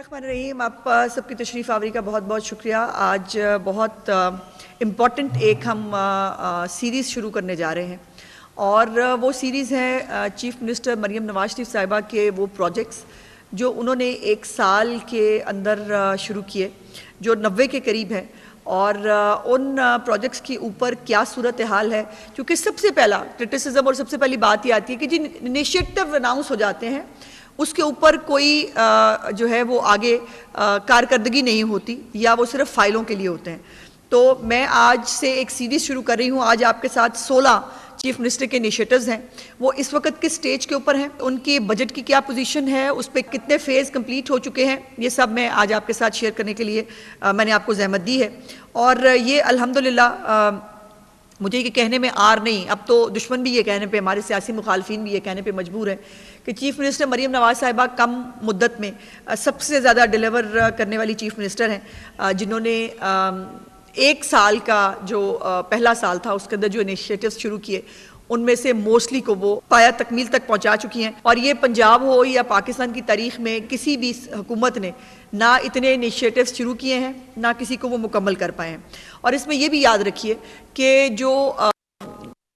बिस्मिल्लाहिर्रहमानिर्रहीम। आप सबकी तशरीफ़ आवरी का बहुत बहुत शुक्रिया। आज बहुत इम्पॉर्टेंट एक हम सीरीज़ शुरू करने जा रहे हैं और वो सीरीज़ है चीफ़ मिनिस्टर मरीम नवाज़ शरीफ साहिबा के वो प्रोजेक्ट्स जो उन्होंने एक साल के अंदर शुरू किए, जो 90 के करीब हैं। और उन प्रोजेक्ट्स के ऊपर क्या सूरत हाल है, क्योंकि सबसे पहला क्रिटिसिज्म और सबसे पहली बात ये आती है कि जिन इनिशिएटिव अनाउंस हो जाते हैं उसके ऊपर कोई जो है वो आगे कारकर्दगी नहीं होती या वो सिर्फ फाइलों के लिए होते हैं। तो मैं आज से एक सीरीज़ शुरू कर रही हूँ। आज आपके साथ 16 चीफ मिनिस्टर के इनिशिएटिव्स हैं। वो इस वक्त किस स्टेज के ऊपर हैं, उनकी बजट की क्या पोजीशन है, उस पर कितने फेज़ कंप्लीट हो चुके हैं, ये सब मैं आज आपके साथ शेयर करने के लिए मैंने आपको ज़हमत दी है। और ये अल्हम्दुलिल्लाह मुझे ये कहने में आर नहीं, अब तो दुश्मन भी ये कहने पे, हमारे सियासी मुखालफिन भी ये कहने पे मजबूर है कि चीफ़ मिनिस्टर मरीम नवाज़ साहिबा कम मुद्दत में सबसे ज़्यादा डिलीवर करने वाली चीफ़ मिनिस्टर हैं, जिन्होंने एक साल का जो पहला साल था उसके अंदर जो इनिशिएटिव्स शुरू किए उनमें से मोस्टली को वो पाया तकमील तक पहुंचा चुकी हैं। और ये पंजाब हो या पाकिस्तान की तारीख में किसी भी हुकूमत ने ना इतने इनिशिएटिव्स शुरू किए हैं, ना किसी को वो मुकम्मल कर पाए हैं। और इसमें ये भी याद रखिए कि जो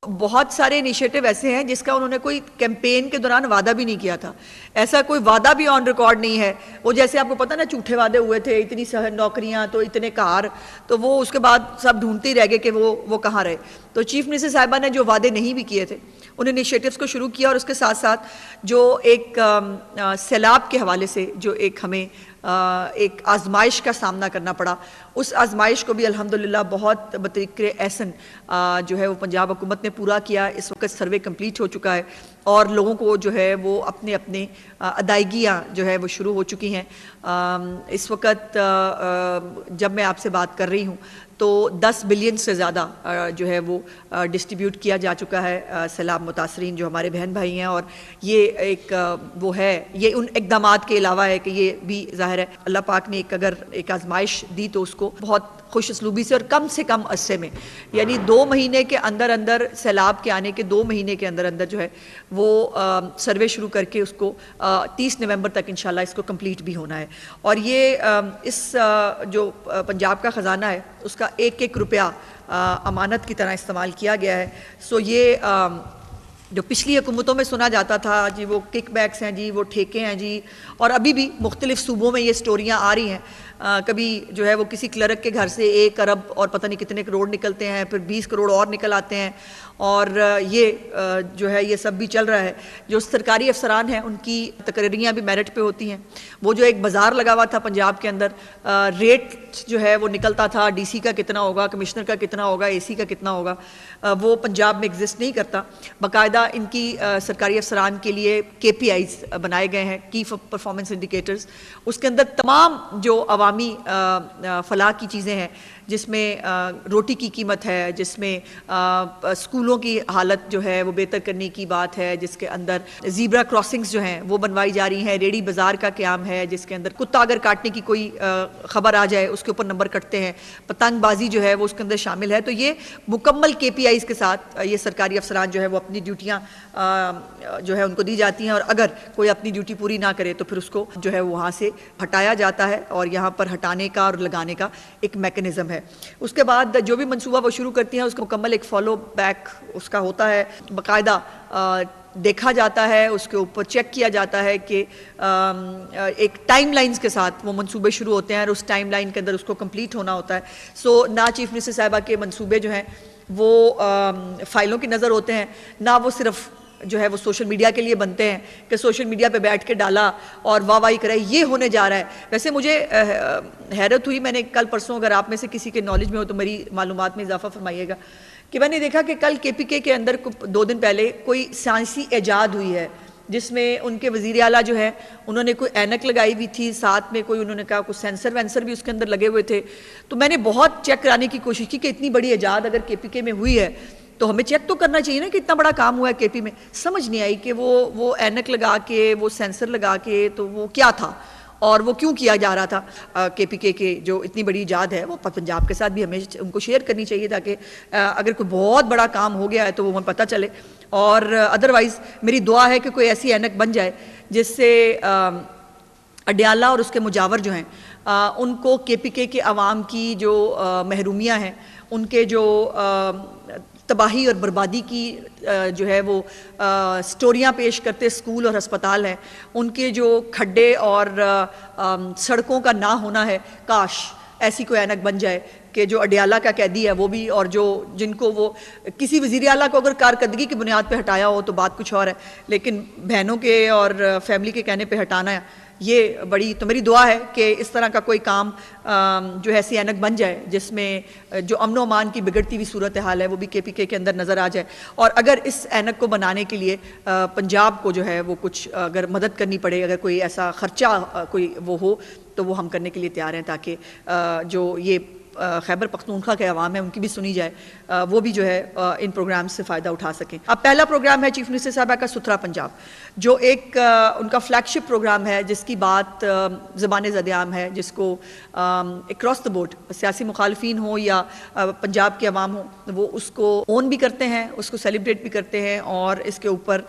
बहुत सारे इनिशिएटिव ऐसे हैं जिसका उन्होंने कोई कैंपेन के दौरान वादा भी नहीं किया था। ऐसा कोई वादा भी ऑन रिकॉर्ड नहीं है। वो जैसे आपको पता ना, झूठे वादे हुए थे, इतनी नौकरियां तो इतने कार, तो वो उसके बाद सब ढूंढते ही रह गए कि वो कहाँ रहे। तो चीफ मिनिस्टर साहिबा ने जो वादे नहीं भी किए थे उन इनिशिएटिव्स को शुरू किया। और उसके साथ साथ जो एक सैलाब के हवाले से जो एक हमें एक आजमाइश का सामना करना पड़ा, उस आजमाइश को भी अल्हम्दुलिल्लाह बहुत बतरीक़े एहसन जो है वो पंजाब हुकूमत ने पूरा किया। इस वक्त सर्वे कंप्लीट हो चुका है और लोगों को जो है वो अपने अपने अदायगियाँ जो है वो शुरू हो चुकी हैं। इस वक्त जब मैं आपसे बात कर रही हूँ तो 10 बिलियन से ज़्यादा जो है वो डिस्ट्रीब्यूट किया जा चुका है सैलाब मुतासरीन जो हमारे बहन भाई हैं। और ये एक वो है, ये उन इक़दामात के अलावा है कि ये भी ज़ाहिर है अल्लाह पाक ने अगर एक आजमाइश दी तो उसको बहुत खुश असलूबी से और कम अरसे में, यानी 2 महीने के अंदर अंदर, सैलाब के आने के 2 महीने के अंदर अंदर जो है वो सर्वे शुरू करके उसको 30 नवंबर तक इंशाल्लाह इसको कंप्लीट भी होना है। और ये इस जो पंजाब का ख़जाना है उसका एक एक रुपया अमानत की तरह इस्तेमाल किया गया है। सो ये जो पिछली हुकूमतों में सुना जाता था जी वो किकबैक्स हैं जी, वो ठेके हैं जी, और अभी भी मुख्तलिफ सूबों में ये स्टोरियाँ आ रही हैं। कभी जो है वो किसी क्लर्क के घर से 1 अरब और पता नहीं कितने करोड़ निकलते हैं, फिर 20 करोड़ और निकल आते हैं। और ये जो है ये सब भी चल रहा है। जो सरकारी अफसरान हैं उनकी तकरीरियाँ भी मेरिट पे होती हैं। वो जो एक बाज़ार लगा हुआ था पंजाब के अंदर, रेट जो है वो निकलता था, डीसी का कितना होगा, कमिश्नर का कितना होगा, एसी का कितना होगा, वो पंजाब में एग्जिस्ट नहीं करता। बाकायदा इनकी सरकारी अफसरान के लिए KPIs बनाए गए हैं, की परफॉर्मेंस इंडिकेटर्स। उसके अंदर तमाम जो अवामी फलाह की चीज़ें हैं, जिसमें रोटी की कीमत है, जिसमें स्कूलों की हालत जो है वो बेहतर करने की बात है, जिसके अंदर ज़ीब्रा क्रॉसिंग्स जो हैं वो बनवाई जा रही हैं, रेडी बाज़ार का क़याम है, जिसके अंदर कुत्ता अगर काटने की कोई ख़बर आ जाए उसके ऊपर नंबर कटते हैं, पतंगबाजी जो है वो उसके अंदर शामिल है। तो ये मुकम्मल KPIs के साथ ये सरकारी अफसरान जो है वो अपनी ड्यूटियाँ जो है उनको दी जाती हैं। और अगर कोई अपनी ड्यूटी पूरी ना करे तो फिर उसको जो है वहाँ से हटाया जाता है और यहाँ पर हटाने का और लगाने का एक मैकेनिज़्म है। उसके बाद जो भी मंसूबा वो शुरू करती हैं उसका मुकम्मल एक फॉलो बैक उसका होता है, बाकायदा देखा जाता है, उसके ऊपर चेक किया जाता है कि एक टाइम लाइन्स के साथ वो मंसूबे शुरू होते हैं और उस टाइम लाइन के अंदर उसको कंप्लीट होना होता है। सो ना चीफ मिनिस्टर साहिबा के मंसूबे जो हैं वो फाइलों की नज़र होते हैं, ना वो सिर्फ जो है वो सोशल मीडिया के लिए बनते हैं कि सोशल मीडिया पे बैठ के डाला और वाह करे ये होने जा रहा है। वैसे मुझे हैरत हुई, मैंने कल परसों, अगर आप में से किसी के नॉलेज में हो तो मेरी मालूमात में इजाफा फरमाइएगा, कि मैंने देखा कि कल KPK के अंदर 2 दिन पहले कोई साइंसी ईजाद हुई है जिसमें उनके वज़ीर आला जो है उन्होंने कोई ऐनक लगाई हुई थी, साथ में कोई उन्होंने कहा कुछ सेंसर वेंसर भी उसके अंदर लगे हुए थे। तो मैंने बहुत चेक कराने की कोशिश की कि इतनी बड़ी ईजाद अगर KPK में हुई है तो हमें चेक तो करना चाहिए ना कि इतना बड़ा काम हुआ है KP में। समझ नहीं आई कि वो ऐनक लगा के, वो सेंसर लगा के, तो वो क्या था और वो क्यों किया जा रहा था। KPK के जो इतनी बड़ी इजाद है वो पंजाब के साथ भी हमें उनको शेयर करनी चाहिए ताकि अगर कोई बहुत बड़ा काम हो गया है तो वो हमें पता चले। और अदरवाइज़ मेरी दुआ है कि कोई ऐसी ऐनक बन जाए जिससे अडयाला और उसके मुजावर जो हैं उनको KPK के अवाम की जो महरूमियाँ हैं, उनके जो तबाही और बर्बादी की जो है वो स्टोरियाँ पेश करते स्कूल और अस्पताल हैं, उनके जो खड्डे और सड़कों का ना होना है, काश ऐसी कोई ऐनक बन जाए कि जो अडयाला का कैदी है वो भी, और जो जिनको वो किसी वज़ीर आला को अगर कारकर्दगी की बुनियाद पे हटाया हो तो बात कुछ और है, लेकिन बहनों के और फैमिली के कहने पे हटाना है, ये बड़ी, तो मेरी दुआ है कि इस तरह का कोई काम जो है ऐसी ऐनक बन जाए जिसमें जो अमन व अमान की बिगड़ती हुई सूरत हाल है वो भी KPK के अंदर नज़र आ जाए। और अगर इस ऐनक को बनाने के लिए पंजाब को जो है वो कुछ अगर मदद करनी पड़े, अगर कोई ऐसा ख़र्चा कोई वो हो तो वो हम करने के लिए तैयार हैं, ताकि जो ये खैबर पख्तूनख्वा के अवाम है उनकी भी सुनी जाए, वो भी जो है इन प्रोग्राम से फ़ायदा उठा सकें। अब पहला प्रोग्राम है चीफ मिनिस्टर साहबा का सुथरा पंजाब, जो एक उनका फ्लैगशिप प्रोग्राम है, जिसकी बात ज़बान ज़द-ए-आम है, जिसको अक्रॉस द बोर्ड सियासी मुखालफिन हो या पंजाब के अवाम हो, वो उसको ओन भी करते हैं, उसको सेलिब्रेट भी करते हैं, और इसके ऊपर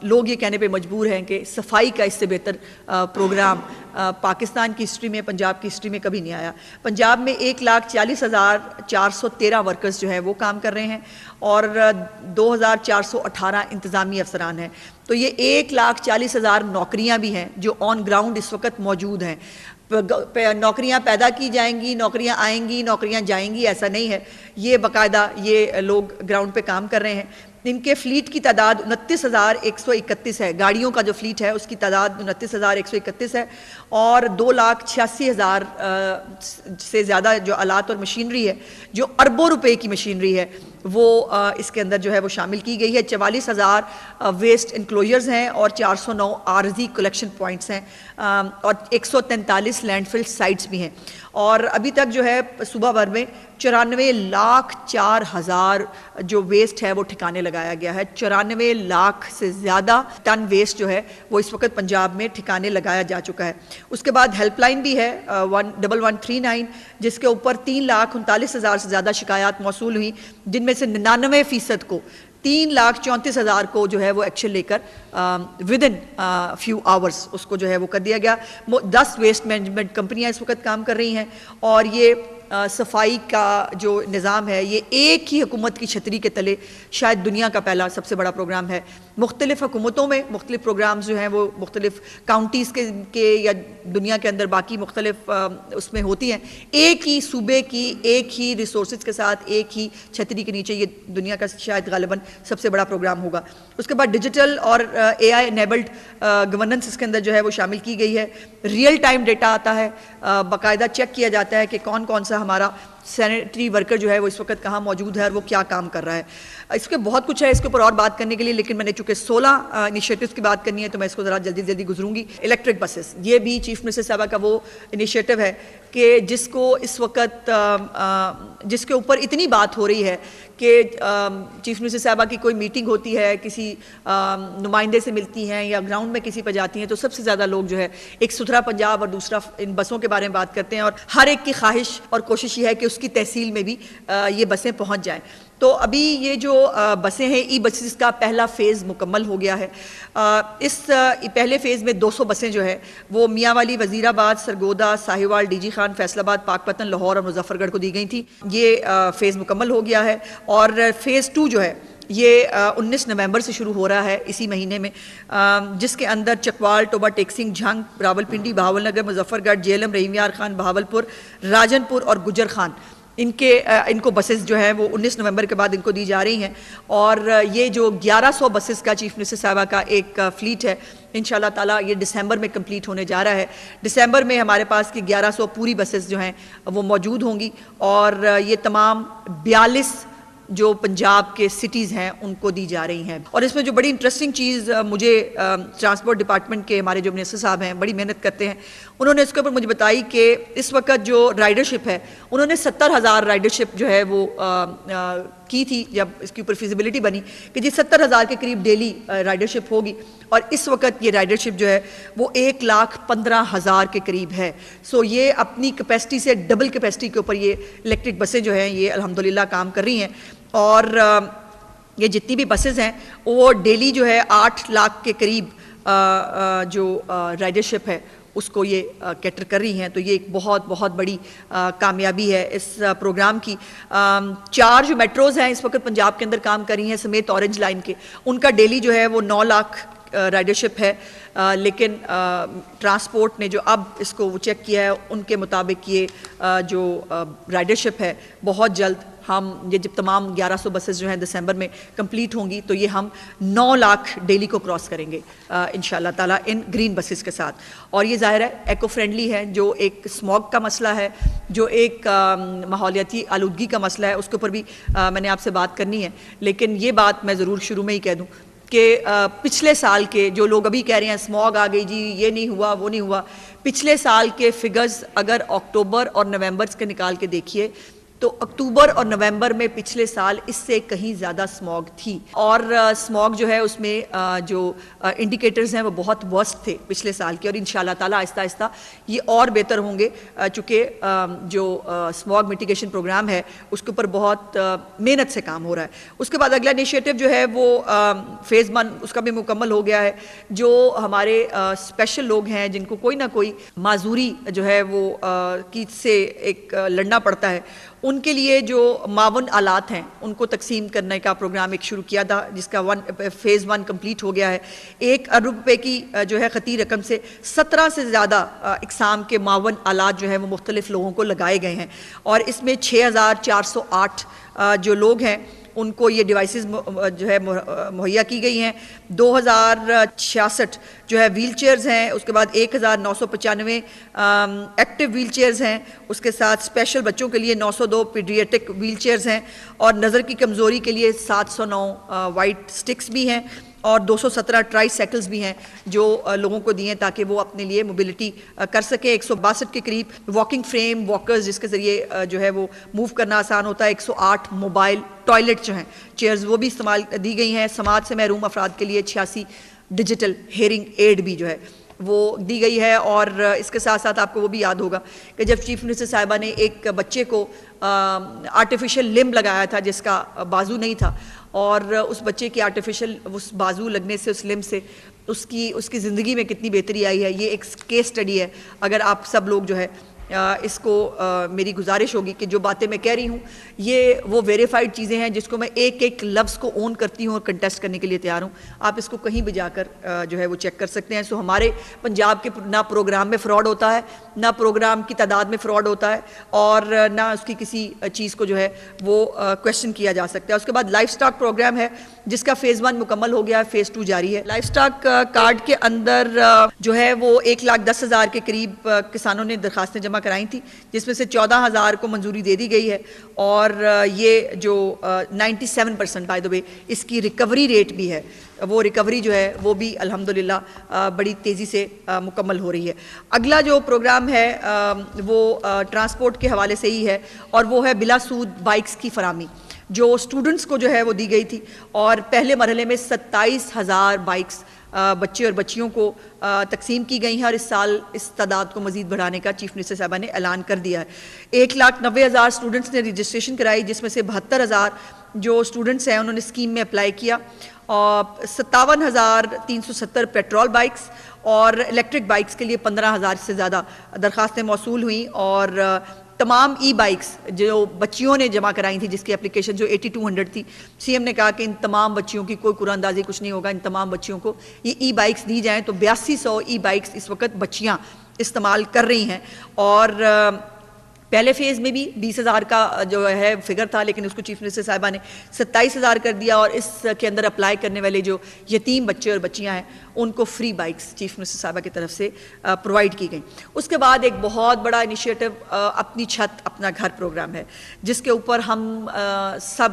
लोग ये कहने पर मजबूर हैं कि सफाई का इससे बेहतर प्रोग्राम पाकिस्तान की हिस्ट्री में, पंजाब की हिस्ट्री में कभी नहीं आया। पंजाब में 1,40,413 वर्कर्स जो है वो काम कर रहे हैं और 2,418 इंतज़ामी अफसरान हैं। तो ये 1,40,000 नौकरियां भी हैं जो ऑन ग्राउंड इस वक्त मौजूद हैं। नौकरियां पैदा की जाएंगी, नौकरियां आएंगी, नौकरियां जाएंगी, ऐसा नहीं है। ये बाकायदा ये लोग ग्राउंड पे काम कर रहे हैं। इनके फ्लीट की तादाद 29,131 है, गाड़ियों का जो फ्लीट है उसकी तादाद 29,131 है, और 2,86,000 से ज़्यादा जो आलात और मशीनरी है, जो अरबों रुपए की मशीनरी है, वो इसके अंदर जो है वो शामिल की गई है। 44,000 वेस्ट इंक्लोजर्स हैं और 409 आर्जी कलेक्शन पॉइंट्स हैं, और 143 लैंडफिल साइट्स भी हैं। और अभी तक जो है सूबा भर में 94,04,000 जो वेस्ट है वो ठिकाने लगाया गया है। 94 लाख से ज़्यादा टन वेस्ट जो है वो इस वक्त पंजाब में ठिकाने लगाया जा चुका है। उसके बाद हेल्पलाइन भी है 1139, जिसके ऊपर 3,39,000 से ज़्यादा शिकायत मौसूल हुई, जिनमें से 99% को 3,34,000 को जो है वो एक्शन लेकर विद इन फ्यू आवर्स उसको जो है वो कर दिया गया। 10 वेस्ट मैनेजमेंट कंपनियां इस वक्त काम कर रही हैं, और ये सफाई का जो निज़ाम है ये एक ही हुकूमत की छतरी के तले शायद दुनिया का पहला सबसे बड़ा प्रोग्राम है। मुख्तलिफ हुकूमतों में मुख्तलिफ प्रोग्राम्स जो हैं वो मुख्तलिफ काउंटीज़ के या दुनिया के अंदर बाकी मुख्तलिफ उसमें होती हैं। एक ही सूबे की एक ही रिसोर्स के साथ एक ही छतरी के नीचे ये दुनिया का शायद गालिबन सबसे बड़ा प्रोग्राम होगा। उसके बाद डिजिटल और AI एनेबल्ड गवर्नेंस इसके अंदर जो है वो शामिल की गई है। रियल टाइम डेटा आता है, बाकायदा चेक किया जाता है कि कौन कौन सा हमारा सैनिटरी वर्कर जो है वो इस वक्त कहाँ मौजूद है और वो क्या काम कर रहा है। इसके बहुत कुछ है इसके ऊपर और बात करने के लिए, लेकिन मैंने चूंकि 16 इनिशिएटिव्स की बात करनी है तो मैं इसको ज़रा जल्दी जल्दी गुजरूंगी। इलेक्ट्रिक बसेस, ये भी चीफ मिनिस्टर साहबा का वो इनिशिएटिव है कि जिसको इस वक्त जिसके ऊपर इतनी बात हो रही है कि चीफ मिनिस्टर साहबा की कोई मीटिंग होती है, किसी नुमाइंदे से मिलती हैं या ग्राउंड में किसी पर जाती हैं, तो सबसे ज़्यादा लोग जो है एक सुथरा पंजाब और दूसरा इन बसों के बारे में बात करते हैं, और हर एक की ख्वाहिश और कोशिश ये है कि उसकी तहसील में भी ये बसें पहुँच जाएँ। तो अभी ये जो बसें हैं, ई बसेस का पहला फ़ेज़ मुकम्मल हो गया है। इस पहले फ़ेज़ में 200 बसें जो है वो मियांवाली, वज़ीराबाद, सरगोदा, साहिवाल, DG खान, फैसलाबाद, पाकपतन, लाहौर और मुजफ्फरगढ़ को दी गई थी। ये फ़ेज़ मुकम्मल हो गया है, और फ़ेज़ 2 जो है ये 19 नवंबर से शुरू हो रहा है इसी महीने में, जिसके अंदर चकवाल, टोबा टेक्सिंग, झंग, रावलपिंडी, बहावलनगर, मुजफ्फरगढ़, जेलम, रहीम यार खान, बहावलपुर, राजनपुर और गुजर खान इनको बसेस जो है वो 19 नवंबर के बाद इनको दी जा रही हैं। और ये जो 1100 बसेस का चीफ मिनिस्टर साहबा का एक फ्लीट है, इंशाल्लाह ताला ये दिसंबर में कंप्लीट होने जा रहा है। दिसंबर में हमारे पास की 1100 पूरी बसेस जो हैं वो मौजूद होंगी, और ये तमाम 42 जो पंजाब के सिटीज़ हैं उनको दी जा रही हैं। और इसमें जो बड़ी इंटरेस्टिंग चीज़ मुझे ट्रांसपोर्ट डिपार्टमेंट के हमारे जो मिनिस्टर साहब हैं बड़ी मेहनत करते हैं, उन्होंने इसके ऊपर मुझे बताई कि इस वक्त जो राइडरशिप है उन्होंने 70,000 राइडरशिप जो है वो की थी जब इसकी ऊपर फिजिबिलिटी बनी कि जी 70,000 के करीब डेली राइडरशिप होगी, और इस वक्त ये राइडरशिप जो है वो 1,15,000 के करीब है। सो ये अपनी कैपेसिटी से डबल कैपेसिटी के ऊपर ये इलेक्ट्रिक बसें जो हैं ये अल्हम्दुलिल्लाह काम कर रही हैं। और ये जितनी भी बसेस हैं वो डेली जो है 8 लाख के करीब जो राइडरशिप है उसको ये कैटर कर रही हैं। तो ये एक बहुत बहुत बड़ी कामयाबी है इस प्रोग्राम की। 4 जो मेट्रोज़ हैं इस वक्त पंजाब के अंदर काम कर रही हैं समेत ऑरेंज लाइन के, उनका डेली जो है वो 9 लाख राइडरशिप है। लेकिन ट्रांसपोर्ट ने जो अब इसको वो चेक किया है उनके मुताबिक ये जो राइडरशिप है बहुत जल्द हम ये जब तमाम 1100 बसेस जो हैं दिसंबर में कंप्लीट होंगी तो ये हम 9 लाख डेली को क्रॉस करेंगे इंशाल्लाह ताला इन ग्रीन बसेस के साथ। और ये ज़ाहिर है एको फ्रेंडली है, जो एक स्मॉग का मसला है, जो एक माहौलियाती आलूदगी का मसला है, उसके ऊपर भी मैंने आपसे बात करनी है। लेकिन ये बात मैं ज़रूर शुरू में ही कह दूँ कि पिछले साल के जो लोग अभी कह रहे हैं स्मॉग आ गई जी, ये नहीं हुआ वो नहीं हुआ, पिछले साल के फिगर्स अगर अक्टूबर और नवंबर के निकाल के देखिए तो अक्टूबर और नवंबर में पिछले साल इससे कहीं ज़्यादा स्मॉग थी। और स्मॉग जो है उसमें जो इंडिकेटर्स हैं वो बहुत वर्स्ट थे पिछले साल के, और इंशाल्लाह ताला आहिस्ता आहिस्ता ये और बेहतर होंगे, चूँकि जो स्मॉग मिटिगेशन प्रोग्राम है उसके ऊपर बहुत मेहनत से काम हो रहा है। उसके बाद अगला इनिशिएटिव जो है वो फेज़ 1 उसका भी मुकम्मल हो गया है। जो हमारे स्पेशल लोग हैं जिनको कोई ना कोई माजूरी जो है वो की से एक लड़ना पड़ता है, उनके लिए जो मावन आलात हैं उनको तकसीम करने का प्रोग्राम एक शुरू किया था, जिसका फेज़ 1 कंप्लीट हो गया है। 1 अरब रुपए की जो है ख़ती रकम से 17 से ज़्यादा इकसाम के मावन आलात जो है वो मुख्तलिफ़ लोगों को लगाए गए हैं, और इसमें 6408 जो लोग हैं उनको ये डिवाइसेस जो है मुहैया की गई हैं। 2066 जो है व्हील चेयर्स हैं, उसके बाद 1995 एक्टिव व्हील चेयर्स हैं, उसके साथ स्पेशल बच्चों के लिए 902 पीडियाट्रिक व्हील चेयर्स हैं, और नज़र की कमज़ोरी के लिए 709 वाइट स्टिक्स भी हैं, और 217 ट्राई साइकिल्स भी हैं जो लोगों को दिए ताकि वो अपने लिए मोबिलिटी कर सकें। 162 के करीब वॉकिंग फ्रेम वॉकर्स जिसके ज़रिए जो है वो मूव करना आसान होता है। 108 मोबाइल टॉयलेट जो हैं चेयर्स वो भी इस्तेमाल दी गई हैं। समाज से महरूम अफराद के लिए 86 डिजिटल हेयरिंग एड भी जो है वो दी गई है। और इसके साथ साथ आपको वो भी याद होगा कि जब चीफ मिनिस्टर साहिबा ने एक बच्चे को आर्टिफिशियल लिम्ब लगाया था जिसका बाजू नहीं था, और उस बच्चे की आर्टिफिशियल उस बाजू लगने से, उस लिम्ब से उसकी ज़िंदगी में कितनी बेहतरी आई है, ये एक केस स्टडी है। अगर आप सब लोग जो है इसको मेरी गुजारिश होगी कि जो बातें मैं कह रही हूँ ये वो वेरीफाइड चीज़ें हैं जिसको मैं एक एक लफ्ज़ को ओन करती हूँ और कंटेस्ट करने के लिए तैयार हूँ। आप इसको कहीं भी जाकर जो है वो चेक कर सकते हैं। सो हमारे पंजाब के ना प्रोग्राम में फ़्रॉड होता है, ना प्रोग्राम की तादाद में फ़्रॉड होता है, और ना उसकी किसी चीज़ को जो है वो क्वेश्चन किया जा सकता है। उसके बाद लाइफ स्टॉक प्रोग्राम है जिसका फेज़ 1 मुकम्मल हो गया है, फेज़ 2 जारी है। लाइफ स्टॉक कार्ड के अंदर जो है वो 1,10,000 के करीब किसानों ने दरखास्तें जमा कराई थी, जिसमें से 14,000 को मंजूरी दे दी गई है, और ये जो 97% बाय द वे इसकी रिकवरी रेट भी है, वो रिकवरी जो है वो भी अल्हम्दुलिल्लाह बड़ी तेज़ी से मुकम्मल हो रही है। अगला जो प्रोग्राम है वो ट्रांसपोर्ट के हवाले से ही है, और वो है बिला सूद बाइक्स की फरामी जो स्टूडेंट्स को जो है वो दी गई थी, और पहले मरहले में 27,000 बाइक्स बच्चे और बच्चियों को तकसीम की गई हैं, और इस साल इस तादाद को मज़ीद बढ़ाने का चीफ मिनिस्टर साहबा ने ऐलान कर दिया है। 1,90,000 स्टूडेंट्स ने रजिस्ट्रेशन कराई, जिसमें से 72,000 जो स्टूडेंट्स हैं उन्होंने स्कीम में अप्लाई किया, और 57,370 पेट्रोल बाइक्स और इलेक्ट्रिक बाइक्स के लिए 15,000 से ज़्यादा दरख्वास्तें मौसूल हुई, और तमाम ई बाइक्स जो बच्चियों ने जमा कराई थी जिसकी एप्लीकेशन जो 8200 थी, सीएम ने कहा कि इन तमाम बच्चियों की कोई कुरानंदाजी कुछ नहीं होगा, इन तमाम बच्चियों को ये ई बाइक्स दी जाएँ। तो 8200 ई बाइक्स इस वक्त बच्चियाँ इस्तेमाल कर रही हैं, और पहले फेज़ में भी 20,000 का जो है फिगर था, लेकिन उसको चीफ मिनिस्टर साहिबा ने 27,000 कर दिया, और इसके अंदर अप्लाई करने वाले जो यतीम बच्चे और बच्चियां हैं उनको फ्री बाइक्स चीफ मिनिस्टर साहिबा की तरफ से प्रोवाइड की गई। उसके बाद एक बहुत बड़ा इनिशिएटिव अपनी छत अपना घर प्रोग्राम है, जिसके ऊपर हम सब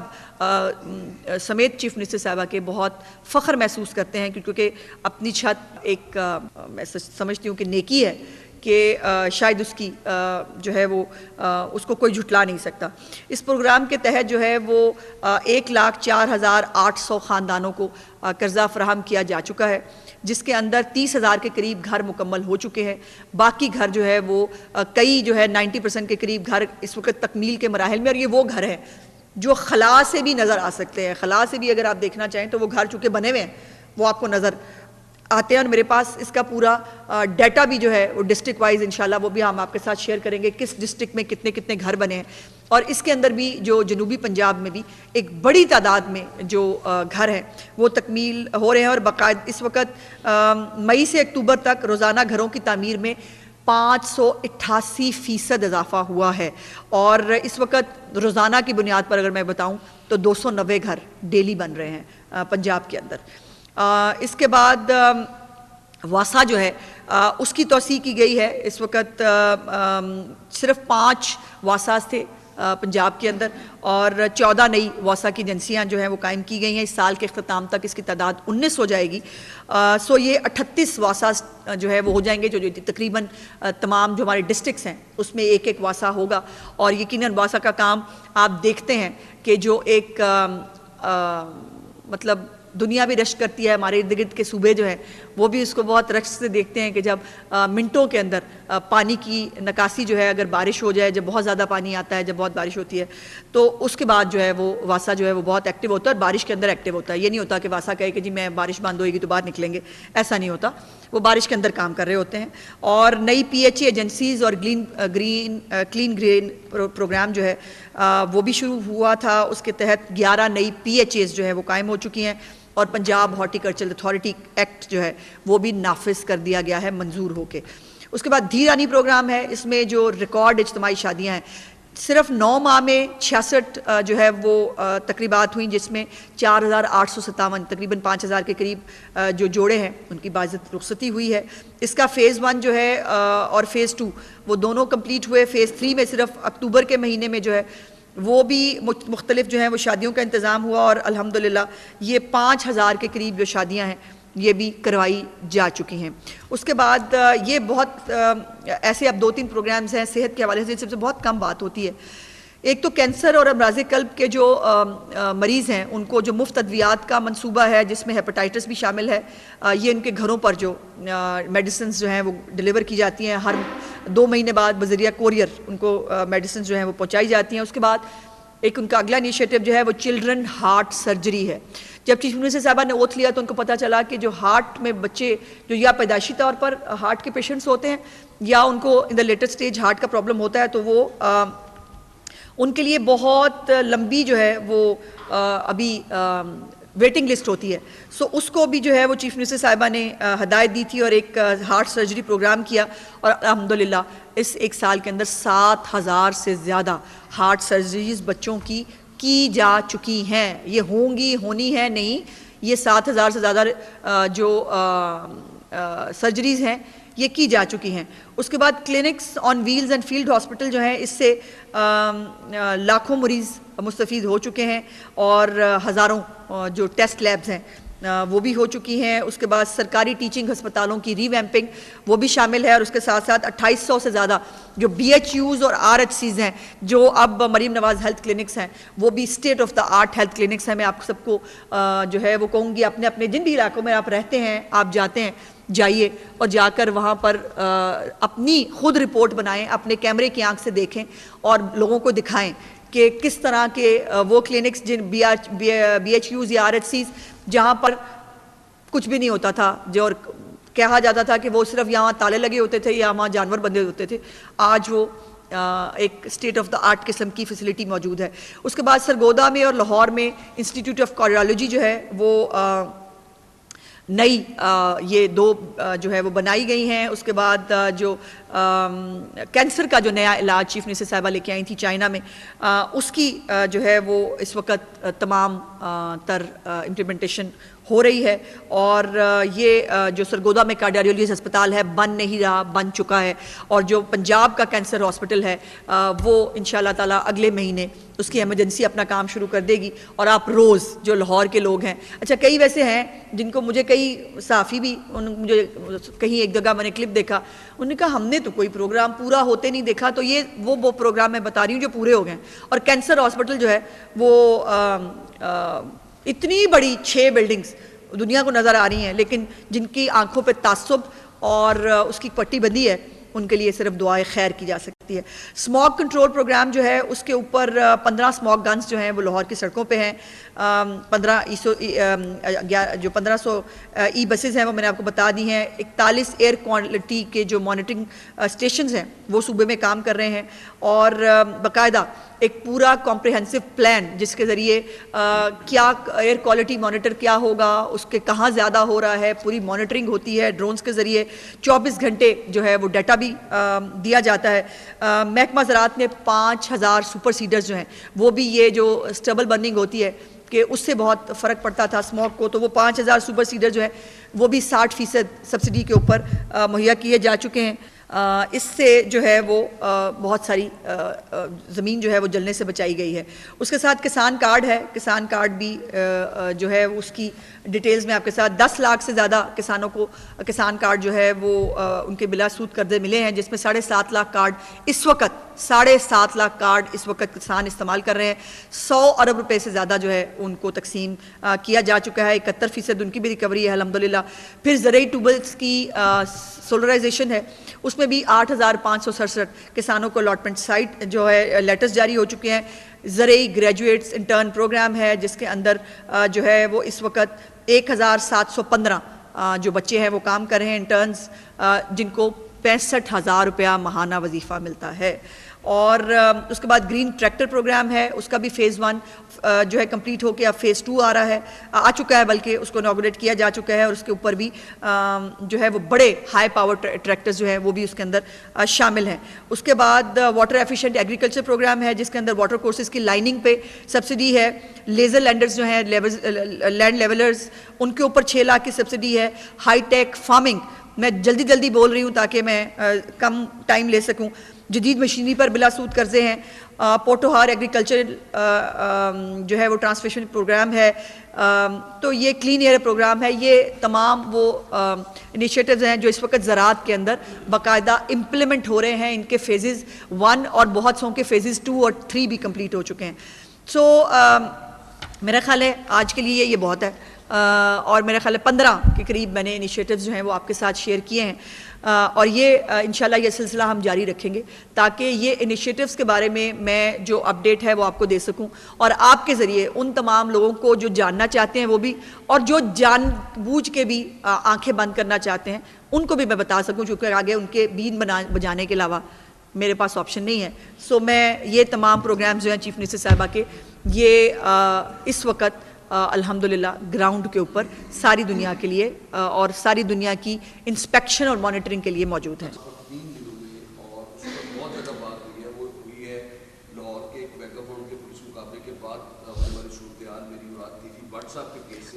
समेत चीफ मिनिस्टर साहिबा के बहुत फ़ख्र महसूस करते हैं, क्योंकि अपनी छत एक मैं समझती हूँ कि नेकी है कि शायद उसकी जो है वो उसको कोई झुटला नहीं सकता। इस प्रोग्राम के तहत जो है वो 1,04,800 ख़ानदानों को कर्जा फराहम किया जा चुका है, जिसके अंदर 30,000 के करीब घर मुकम्मल हो चुके हैं। बाकी घर जो है वो कई जो है 90% के करीब घर इस वक्त तकमील के मराहिल में, और ये वो घर हैं जो खला से भी नज़र आ सकते हैं। खला से भी अगर आप देखना चाहें तो वो घर चूँकि बने हुए हैं वो आपको नज़र आते हैं और मेरे पास इसका पूरा डाटा भी जो है वो डिस्ट्रिक्ट वाइज इंशाल्लाह वो भी हम आपके साथ शेयर करेंगे, किस डिस्ट्रिक्ट में कितने कितने घर बने हैं। और इसके अंदर भी जो जनूबी पंजाब में भी एक बड़ी तादाद में जो घर हैं वो तकमील हो रहे हैं और बाकायदा इस वक्त मई से अक्टूबर तक रोज़ाना घरों की तामीर में 588% इजाफा हुआ है। और इस वक्त रोज़ाना की बुनियाद पर अगर मैं बताऊं तो 290 घर डेली बन रहे हैं पंजाब के अंदर। इसके बाद वासा जो है उसकी तोसी की गई है। इस वक्त सिर्फ 5 वासास थे पंजाब के अंदर और 14 नई वासा की एजेंसियाँ जो हैं वो कायम की गई हैं। इस साल के अख्ताम तक इसकी तादाद 19 हो जाएगी। सो ये 38 वासास जो है वो हो जाएंगे, जो तकरीबन तमाम जो हमारे डिस्ट्रिक्ट्स हैं उसमें एक एक वासा होगा। और यकीनन वासा का काम आप देखते हैं कि जो एक मतलब दुनिया भी रश करती है, हमारे इर्द गिर्द के सूबे जो हैं वो भी उसको बहुत रश से देखते हैं कि जब मिनटों के अंदर पानी की निकासी जो है, अगर बारिश हो जाए, जब बहुत ज़्यादा पानी आता है, जब बहुत बारिश होती है तो उसके बाद जो है वो वासा जो है वो बहुत एक्टिव होता है और बारिश के अंदर एक्टिव होता है। ये नहीं होता कि वासा कहे कि जी मैं बारिश बंद होएगी तो बाहर निकलेंगे, ऐसा नहीं होता, वो बारिश के अंदर काम कर रहे होते हैं। और नई PHE एजेंसीज़ और क्लीन ग्रीन प्रोग्राम जो है वो भी शुरू हुआ था। उसके तहत 11 नई PHAs जो है वो कायम हो चुकी हैं और पंजाब हॉर्टिकल्चर अथॉरिटी एक्ट जो है वो भी नाफिज कर दिया गया है मंजूर होके। उसके बाद धीरानी प्रोग्राम है, इसमें जो रिकॉर्ड इज्तिमाई शादियाँ हैं, सिर्फ 9 माह में 66 जो है वो तकरीबात हुई, जिसमें 4857 तकरीबन 5000 के करीब जो जोड़े हैं उनकी बाज़त रुखसती हुई है। इसका फ़ेज़ 1 जो है और फ़ेज़ 2 वो दोनों कंप्लीट हुए। फ़ेज़ 3 में सिर्फ अक्टूबर के महीने में जो है वो भी मुख्तलिफ जो हैं वो शादियों का इंतज़ाम हुआ और अल्हम्दुलिल्लाह ये 5000 के करीब जो शादियाँ हैं ये भी करवाई जा चुकी हैं। उसके बाद ये बहुत ऐसे अब 2-3 प्रोग्राम्स हैं सेहत के हवाले से जिससे बहुत कम बात होती है। एक तो कैंसर और अमराज़ क़ल्ब के जो मरीज़ हैं उनको जो मुफ्त अद्वियात का मंसूबा है जिसमें हेपेटाइटिस भी शामिल है, ये उनके घरों पर जो मेडिसिन जो हैं वो डिलीवर की जाती हैं, हर 2 महीने बाद बज़रिया कोरियर उनको मेडिसिन जो हैं वो पहुँचाई जाती हैं। उसके बाद एक उनका अगला इनिशिएटिव जो है वो चिल्ड्रन हार्ट सर्जरी है। जब चीफ मिनिस्टर साहबा ने ओथ लिया तो उनको पता चला कि जो हार्ट में बच्चे जो या पैदाइशी तौर पर हार्ट के पेशेंट्स होते हैं या उनको in the latest stage heart का प्रॉब्लम होता है तो वो उनके लिए बहुत लंबी जो है वो अभी वेटिंग लिस्ट होती है। सो उसको भी जो है वो चीफ मिनिस्टर साहिबा ने हदायत दी थी और एक हार्ट सर्जरी प्रोग्राम किया और अल्हम्दुलिल्लाह इस एक साल के अंदर 7000 से ज़्यादा हार्ट सर्जरीज बच्चों की जा चुकी हैं। ये होनी है नहीं, ये 7000 से ज़्यादा जो सर्जरीज हैं ये की जा चुकी हैं। उसके बाद clinics on wheels and field hospital जो है इससे लाखों मरीज़ मुस्तफ़ीद हो चुके हैं और हज़ारों जो टेस्ट लैब्स हैं वो भी हो चुकी हैं। उसके बाद सरकारी टीचिंग हस्पतालों की रीवैम्पिंग वो भी शामिल है और उसके साथ साथ 2800 से ज़्यादा जो BHUs और RHCs हैं जो अब मरीम नवाज़ हेल्थ क्लिनिक्स हैं वो भी state of the art health clinics हैं। मैं आप सबको जो है वो कहूँगी अपने अपने जिन भी इलाकों में आप रहते हैं आप जाते हैं जाइए और जाकर वहाँ पर अपनी खुद रिपोर्ट बनाएं, अपने कैमरे की आंख से देखें और लोगों को दिखाएं कि किस तरह के वो क्लिनिक्स जिन BHUs या RHCs जहाँ पर कुछ भी नहीं होता था, जो और कहा जाता था कि वो सिर्फ यहाँ ताले लगे होते थे या वहाँ जानवर बंधे होते थे, आज वो एक स्टेट ऑफ द आर्ट किस्म की फैसिलिटी मौजूद है। उसके बाद सरगोदा में और लाहौर में इंस्टीट्यूट ऑफ कार्डियोलॉजी जो है वो नई ये 2 जो है वो बनाई गई हैं। उसके बाद जो कैंसर का जो नया इलाज चीफ मिनिस्टर साहिबा लेके आई थी चाइना में, उसकी जो है वो इस वक्त तमाम तर इम्प्लीमेंटेशन हो रही है। और ये जो सरगोदा में कार्डियोलॉजी अस्पताल है बन नहीं रहा, बन चुका है। और जो पंजाब का कैंसर हॉस्पिटल है वो इंशाल्लाह ताला अगले महीने उसकी एमरजेंसी अपना काम शुरू कर देगी। और आप रोज़ जो लाहौर के लोग हैं, अच्छा कई वैसे हैं जिनको मुझे कई सहाफ़ी भी मुझे कहीं एक जगह मैंने क्लिप देखा, उन्होंने कहा हमने तो कोई प्रोग्राम पूरा होते नहीं देखा, तो ये वो प्रोग्राम मैं बता रही हूँ जो पूरे हो गए। और कैंसर हॉस्पिटल जो है वो इतनी बड़ी 6 बिल्डिंग्स दुनिया को नज़र आ रही हैं, लेकिन जिनकी आंखों पे तासुब और उसकी पट्टी बंदी है उनके लिए सिर्फ दुआए खैर की जा सकती है। है। स्मॉग कंट्रोल प्रोग्राम जो है उसके ऊपर 15 स्मॉग गन्स जो हैं वो लाहौर की सड़कों पे हैं। 1500 ई बसेस हैं वो मैंने आपको बता दी हैं। 41 एयर क्वालिटी के जो मॉनिटरिंग स्टेशंस हैं वो सूबे में काम कर रहे हैं और बाकायदा एक पूरा कॉम्प्रिहेंसिव प्लान जिसके ज़रिए क्या एयर क्वालिटी मॉनिटर क्या होगा, उसके कहाँ ज़्यादा हो रहा है, पूरी मॉनिटरिंग होती है ड्रोन्स के ज़रिए। 24 घंटे जो है वो डाटा भी दिया जाता है। महकमा ज़राअत ने 5000 सुपर सीडर्स जो हैं वो भी, ये जो स्टबल बर्निंग होती है कि उससे बहुत फ़र्क पड़ता था स्मोक को, तो वो 5000 सुपर सीडर जो है वो भी 60% सब्सिडी के ऊपर मुहैया किए जा चुके हैं। इससे जो है वो बहुत सारी ज़मीन जो है वो जलने से बचाई गई है। उसके साथ किसान कार्ड है, किसान कार्ड भी जो है उसकी डिटेल्स में आपके साथ 10 लाख से ज़्यादा किसानों को किसान कार्ड जो है वो उनके बिला सूद कर्जे मिले हैं, जिसमें 7.5 लाख कार्ड इस वक्त 7.5 लाख कार्ड इस वक्त किसान इस्तेमाल कर रहे हैं। 100 अरब रुपए से ज़्यादा जो है उनको तकसीम किया जा चुका है। 71% उनकी भी रिकवरी है अल्हम्दुलिल्लाह। फिर ज़रई ट्यूबवेल्स की सोलराइजेशन है, उसमें भी 8567 किसानों को अलॉटमेंट साइट जो है लेटर्स जारी हो चुके हैं। ज़रई ग्रेजुएट्स इंटर्न प्रोग्राम है जिसके अंदर जो है वो इस वक्त 1715 जो बच्चे हैं वो काम कर रहे हैं इंटर्न्स, जिनको 65,000 रुपया माहाना वजीफ़ा मिलता है। और उसके बाद ग्रीन ट्रैक्टर प्रोग्राम है, उसका भी फ़ेज़ 1 जो है कंप्लीट होकर अब फ़ेज़ 2 आ रहा है, आ चुका है, बल्कि उसको इनॉग्रेट किया जा चुका है और उसके ऊपर भी जो है वो बड़े हाई पावर ट्रैक्टर्स जो हैं वो भी उसके अंदर शामिल हैं। उसके बाद वाटर एफिशिएंट एग्रीकल्चर प्रोग्राम है जिसके अंदर वाटर कोर्सेज़ की लाइनिंग पे सब्सिडी है। लेज़र लैंडर्स जो हैं लैंड लेवलर्स, उनके ऊपर 6 लाख की सब्सिडी है। हाई टेक फार्मिंग, मैं जल्दी जल्दी बोल रही हूँ ताकि मैं कम टाइम ले सकूँ। जदीद मशीनरी पर बिला सूद कर्जे हैं। पोटोहार एग्रीकल्चर जो है वो ट्रांसमिशन प्रोग्राम है। तो ये क्लीन एयर प्रोग्राम है। ये तमाम वो इनिशिएटिव्स हैं जो इस वक्त ज़राअत के अंदर बाकायदा इम्प्लीमेंट हो रहे हैं। इनके फ़ेज़ेज़ 1 और बहुत सौ के फ़ेज़ेज़ 2 और 3 भी कंप्लीट हो चुके हैं। सो मेरा ख्याल है आज के लिए ये बहुत है। और मेरा ख्याल है 15 के करीब मैंने इनिशिएटिव्स जो हैं वो आपके साथ शेयर किए हैं और ये इंशाल्लाह ये सिलसिला हम जारी रखेंगे ताकि ये इनिशिएटिव्स के बारे में मैं जो अपडेट है वो आपको दे सकूं और आपके ज़रिए उन तमाम लोगों को जो जानना चाहते हैं वो भी, और जो जानबूझ के भी आंखें बंद करना चाहते हैं उनको भी मैं बता सकूं, क्योंकि आगे उनके बीन बजाने के अलावा मेरे पास ऑप्शन नहीं है। सो मैं ये तमाम प्रोग्राम्स जो हैं चीफ मिनिस्टर साहिबा के, ये इस वक्त अल्हम्दुलिल्लाह ग्राउंड के ऊपर सारी दुनिया के लिए और सारी दुनिया की इंस्पेक्शन और मॉनिटरिंग के लिए मौजूद हैं।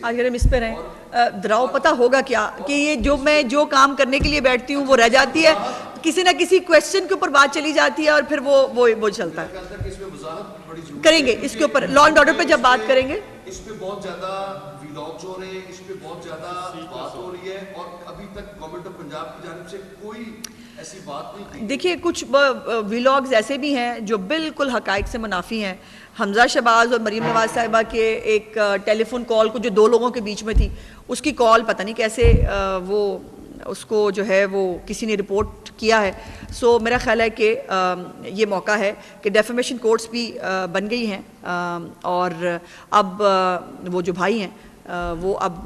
आज अगर हम इस पर हैं दराव पता होगा क्या कि ये जो काम करने के लिए बैठती हूँ वो रह जाती है, किसी ना किसी क्वेश्चन के ऊपर बात चली जाती है और फिर वो चलता है। करेंगे इसके ऊपर लॉ एंड ऑर्डर पे जब बात करेंगे, इस पे बहुत ज्यादा व्लॉग्स हो रहे हैं, इस पे बहुत ज्यादा बात हो रही है और अभी तक गवर्नमेंट ऑफ पंजाब की जानिब से कोई ऐसी बात नहीं की। देखिए कुछ व्लॉग्स ऐसे भी हैं जो बिल्कुल हकायक से मुनाफी हैं। हमजा शहबाज और मरीम नवाज साहिबा के एक टेलीफोन कॉल को जो 2 लोगों के बीच में थी, उसकी कॉल पता नहीं कैसे वो उसको जो है वो किसी ने रिपोर्ट किया है। सो मेरा ख्याल है कि ये मौका है कि डेफेमेशन कोर्ट्स भी बन गई हैं और अब वो जो भाई हैं वो अब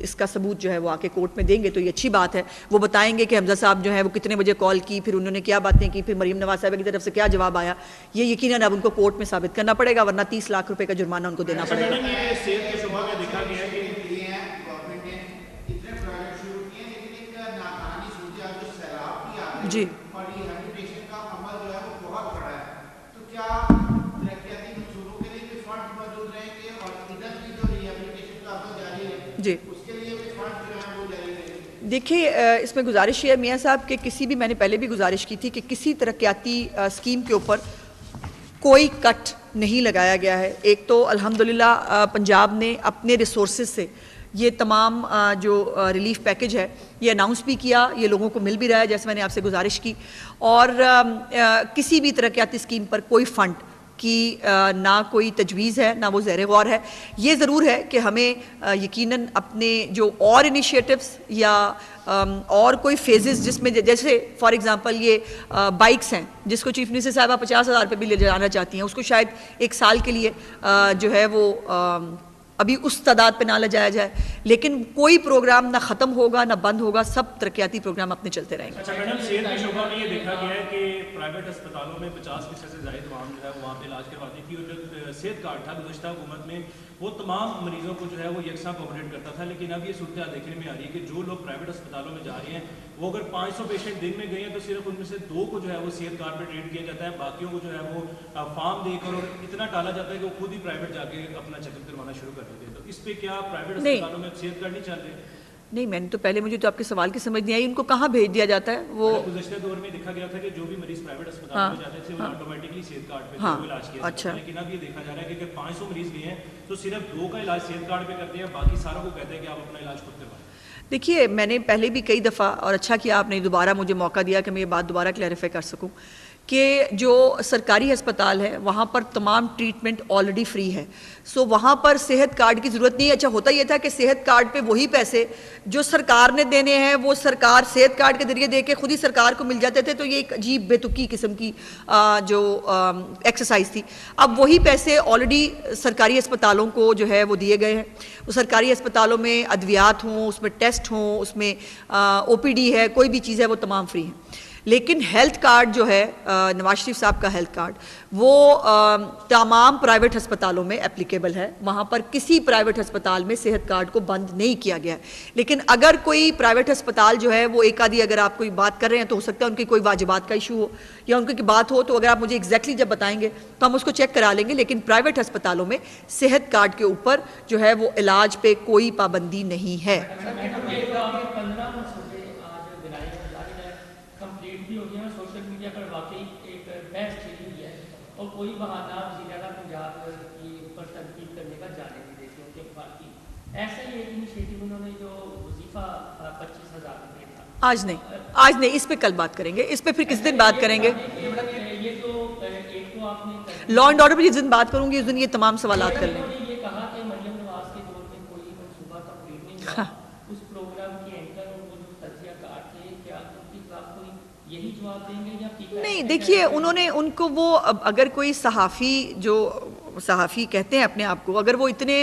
इसका सबूत जो है वो आके कोर्ट में देंगे, तो ये अच्छी बात है। वो बताएंगे कि हमजा साहब जो है वो कितने बजे कॉल की, फिर उन्होंने क्या बातें की, फिर मरीम नवाज साहिबा की तरफ से क्या जवाब आया। ये यकीनन अब उनको कोर्ट में साबित करना पड़ेगा, वरना 30 लाख रुपए का जुर्माना उनको देना पड़ेगा। जी जी देखिए इसमें गुजारिश है मियाँ साहब कि किसी भी, मैंने पहले भी गुजारिश की थी कि किसी तरक्याती स्कीम के ऊपर कोई कट नहीं लगाया गया है। एक तो अल्हम्दुलिल्लाह पंजाब ने अपने रिसोर्सेज से ये तमाम जो रिलीफ पैकेज है ये अनाउंस भी किया, ये लोगों को मिल भी रहा है जैसे मैंने आपसे गुजारिश की। और किसी भी तरक्याती स्कीम पर कोई फ़ंड की ना कोई तजवीज़ है, ना वो ज़ेर गौर है। ये ज़रूर है कि हमें यकीनन अपने जो और इनिशिएटिव्स या और कोई फेजेस जिसमें जैसे फॉर एग्जांपल ये बाइक्स हैं जिसको चीफ मिनिस्टर साहबा 50,000 रुपये भी ले जाना चाहती हैं, उसको शायद 1 साल के लिए जो है वो अभी उस तादाद पे ना ले जाया जाए, लेकिन कोई प्रोग्राम ना ख़त्म होगा ना बंद होगा, सब तरक्याती प्रोग्राम अपने चलते रहेंगे। अच्छा मैडम, सेहत के शोबा में ये देखा गया है कि प्राइवेट अस्पतालों में 50% से ज़ायद आवाम जो है वहाँ पे इलाज करवाती थी, और जो सेहत कार्ड था गुज़श्ता हुकूमत में वो तमाम मरीजों को जो है वो यकसा कोऑपरेट करता था। लेकिन अब ये सूरत देखने में आ रही है कि जो लोग प्राइवेट अस्पतालों में जा रहे हैं वो अगर 500 पेशेंट दिन में गए हैं तो सिर्फ उनमें से 2 को जो है वो सेहत कार्ड पर ट्रीट किया जाता है, बाकियों को जो है वो फॉर्म देकर और इतना टाला जाता है कि वो खुद ही प्राइवेट जाके अपना चेकअप करवाना शुरू कर देते हैं। तो इस पे क्या प्राइवेट अस्पतालों में सेहत कार्ड नहीं चल रहे? नहीं, मैंने तो पहले, मुझे तो आपके सवाल की समझ नहीं आई, उनको कहाँ भेज दिया जाता है? वो गुज़श्ता दौर में देखा गया था कि जो भी मरीज प्राइवेट अस्पताल में जाते थे वो ऑटोमेटिकली सेहत कार्ड पे वो इलाज किया जाता था। लेकिन अब ये देखा जा रहा है कि अगर 500 मरीज गए हैं तो सिर्फ 2 का इलाज सेहत कार्ड पे करते हैं, बाकी सारों को कहते हैं कि आप अपना इलाज खुद करवाएं। देखिए, मैंने पहले भी कई दफ़ा, और अच्छा किया आपने दोबारा मुझे मौका दिया कि मैं ये बात दोबारा क्लैरिफाई कर सकूं, कि जो सरकारी अस्पताल है वहाँ पर तमाम ट्रीटमेंट ऑलरेडी फ्री है। सो वहाँ पर सेहत कार्ड की ज़रूरत नहीं है। अच्छा, होता ये था कि सेहत कार्ड पे वही पैसे जो सरकार ने देने हैं वो सरकार सेहत कार्ड के जरिए दे के खुद ही सरकार को मिल जाते थे, तो ये एक अजीब बेतुकी किस्म की जो एक्सरसाइज थी। अब वही पैसे ऑलरेडी सरकारी अस्पतालों को जो है वो दिए गए हैं। वो सरकारी अस्पतालों में अद्वियात हों, उसमें टेस्ट हों, उसमें OPD है, कोई भी चीज़ है, वो तमाम फ्री हैं। लेकिन हेल्थ कार्ड जो है नवाज शरीफ साहब का हेल्थ कार्ड, वो तमाम प्राइवेट अस्पतालों में एप्लीकेबल है। वहाँ पर किसी प्राइवेट अस्पताल में सेहत कार्ड को बंद नहीं किया गया है। लेकिन अगर कोई प्राइवेट अस्पताल जो है वो एक आधी, अगर आप कोई बात कर रहे हैं तो हो सकता है उनकी कोई वाजिबात का इशू हो या उनकी बात हो, तो अगर आप मुझे एग्जैक्टली जब बताएंगे तो हम उसको चेक करा लेंगे। लेकिन प्राइवेट अस्पतालों में सेहत कार्ड के ऊपर जो है वो इलाज पे कोई पाबंदी नहीं है। सोशल मीडिया पर वाकई एक बहस छिड़ी हुई है और कोई बहाना वज़ीर-ए-आला पंजाब की ऊपर तनकीद करने का जाने नहीं देते उनके बाकी। ऐसा ही एक इनिशिएटिव उन्होंने जो वजीफा 25,000 रुपये था, आज नहीं, इस पे कल बात करेंगे, इस पे फिर किस दिन बात करेंगे। ये तो एक तो आपने लॉ एंड ऑर्डर पर जिस दिन बात करूंगी उस दिन ये तमाम सवाल कर लेंगे। ये कहा कि मरियम नवाज के दौर में कोई मनसूबा कंप्लीट नहीं हुआ, उस प्रोग्राम के एंकर और वो जो तजिया कार थे, क्या उनकी बात कोई यही जवाब देंगे या नहीं? देखिए, उनको वो, अगर कोई सहाफ़ी, जो सहाफ़ी कहते हैं अपने आप को, अगर वो इतने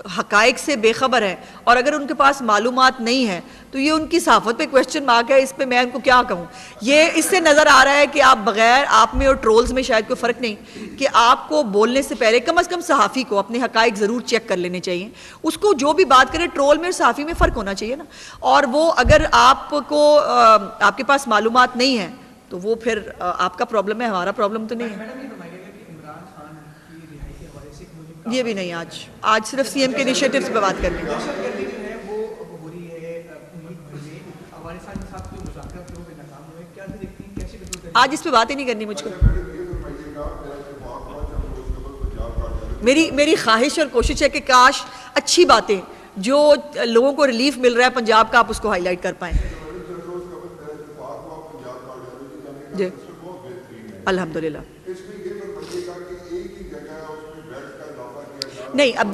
हक़ाइक़ से बेखबर है और अगर उनके पास मालूमात नहीं है तो ये उनकी सहाफ़त पे क्वेश्चन मार्क है। इस पे मैं उनको क्या कहूँ? ये इससे नज़र आ रहा है कि आप बग़ैर, आप में और ट्रोल्स में शायद कोई फ़र्क नहीं, कि आपको बोलने से पहले कम से कम सहाफ़ी को अपने हक़ाइक़ ज़रूर चेक कर लेने चाहिए। उसको जो भी बात करे, ट्रोल में और सहाफ़ी में फ़र्क होना चाहिए ना। और वो अगर आपको आपके पास मालूमात नहीं है तो वो फिर आपका प्रॉब्लम है, हमारा प्रॉब्लम तो नहीं है। ये भी नहीं, आज सिर्फ CM के इनिशिएटिव्स पे बात करनी है। आज इस पे बात ही नहीं करनी मुझको। मेरी ख्वाहिश और कोशिश है कि काश अच्छी बातें जो लोगों को रिलीफ मिल रहा है पंजाब का, आप उसको हाईलाइट कर पाएँ। जी, अल्हम्दुलिल्लाह। नहीं, अब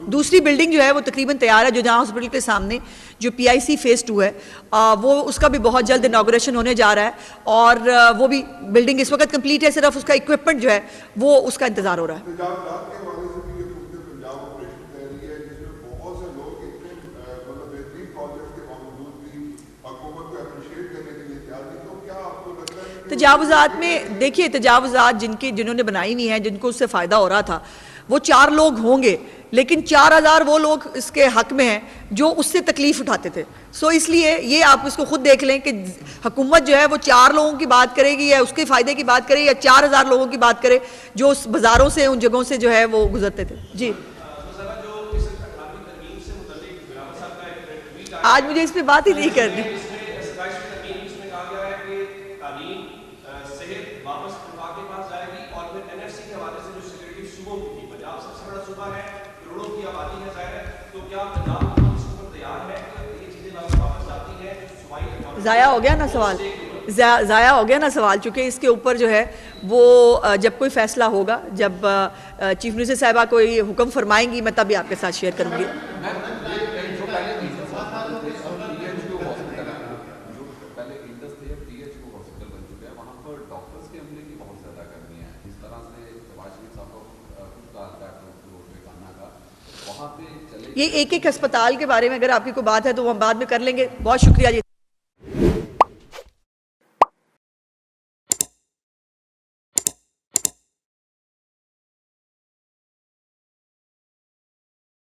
दूसरी बिल्डिंग जो है वो तकरीबन तैयार है, जो जहाँ हॉस्पिटल के सामने जो PIC फेज़ 2 है, वो उसका भी बहुत जल्द इनॉग्रेशन होने जा रहा है और वो भी बिल्डिंग इस वक्त कंप्लीट है, सिर्फ उसका इक्विपमेंट जो है वो उसका इंतज़ार हो रहा है। तजावुज़ात में देखिए, तजावुज़ात जिन्होंने बनाई हुई हैं, जिनको उससे फ़ायदा हो रहा था, वो 4 लोग होंगे, लेकिन 4,000 वो लोग इसके हक में हैं जो उससे तकलीफ़ उठाते थे। सो इसलिए ये आप इसको खुद देख लें कि हुकूमत जो है वो 4 लोगों की बात करेगी या उसके फ़ायदे की बात करेगी या 4,000 लोगों की बात करे जो उस बाज़ारों से, उन जगहों से जो है वो गुजरते थे। जी, आज मुझे इस पर बात ही नहीं करनी। ज़ाया हो गया ना सवाल। ज़ाया हो गया ना सवाल, चूँकि इसके ऊपर जो है वो जब कोई फैसला होगा, जब चीफ मिनिस्टर साहिबा कोई हुक्म फरमाएंगी, मैं तभी आपके साथ शेयर करूँगी। ये एक एक अस्पताल के बारे में अगर आपकी कोई बात है तो वो हम बाद में कर लेंगे। बहुत शुक्रिया जी।